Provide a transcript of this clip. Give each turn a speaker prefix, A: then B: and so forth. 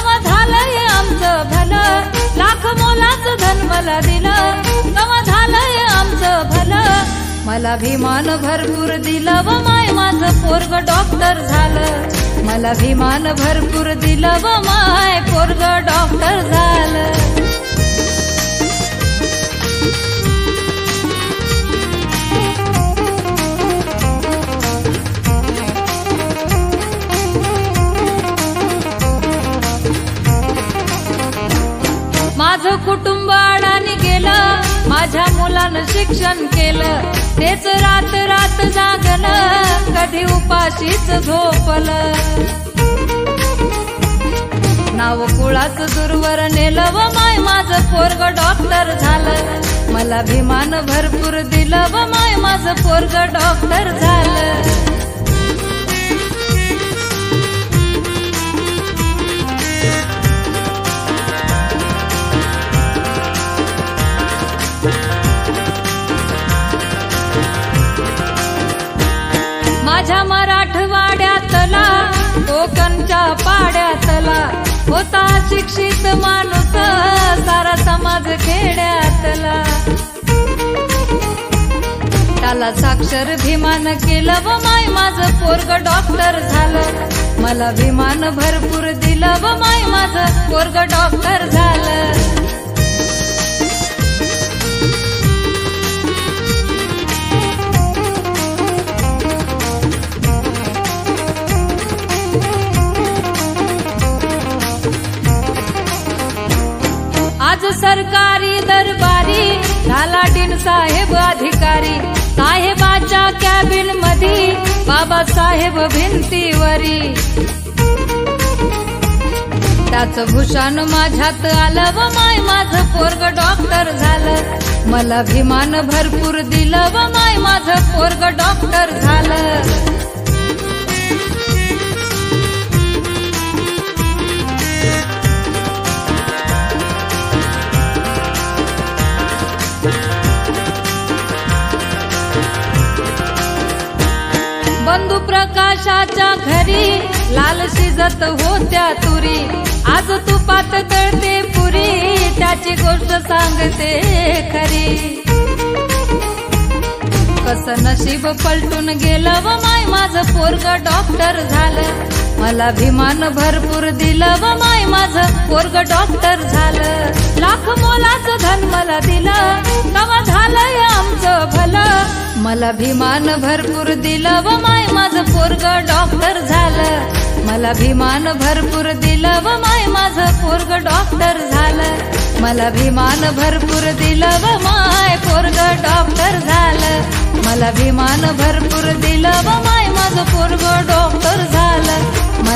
A: कवा झालंय आमचं भलं, लाख मोलाचं धन मला दिलं, कवा झालंय आमचं भलं. मला भिमान भरपूर दिलं व माय माझं पोरग डॉक्टर झालं, मला भिमान भरपूर दिलं व माय पोरग डॉक्टर झालं. माझं कुटुंब अडाणी गेलं, माझ्या मुलानं शिक्षण केलं, तेच रात रात जागलं, कधी उपाशीच झोपलं. नाव कुळाचं दूरवर नेलं व माय माझं पोरग डॉक्टर झालं, मला भिमान भरपूर दिलं व माय माझं पोरग डॉक्टर झालं. माझ्या मराठवाड्यातला, कोकणच्या पाड्यातला होता शिक्षित माणूस, सारा समाज खेड्यातला. त्याला साक्षर भिमान केलं व माय माझं पोरग डॉक्टर झालं, मला भिमान भरपूर दिलं व माय माझं पोरग डॉक्टर झालं. आज सरकारी दरबारी झाला डीन साहेब अधिकारी, साहेबाच्या कॅबिन मध्ये बाबासाहेब भिंतीवरी. त्याचं भूषण माझ्यात आलं व माय माझं पोरग डॉक्टर झालं, मला भिमान भरपूर दिलं व माय माझं पोरग डॉक्टर झालं. बंधू प्रकाशाच्या घरी लाल शिजत होत्या तुरी, आज तुपात तळते पुरी, त्याची गोष्ट सांगते खरी. कसं नशीब पलटून गेलं व माय माझं पोरग डॉक्टर झालं, मला भिमान भरपूर दिलं व माय माझं पोरग डॉक्टर झालं. लाख मोलाचं धन मला दिलं, कवा झालंय आमचं भलं, मला भिमान भरपूर दिलं व माय माझं पोरग डॉक्टर झालं, मला भिमान भरपूर दिलं व माय माझं पोरग डॉक्टर झालं, मला भिमान भरपूर दिलं व माय पोरग डॉक्टर झालं, मला भिमान भरपूर दिलं व माय माझं पोरग डॉक्टर झालं.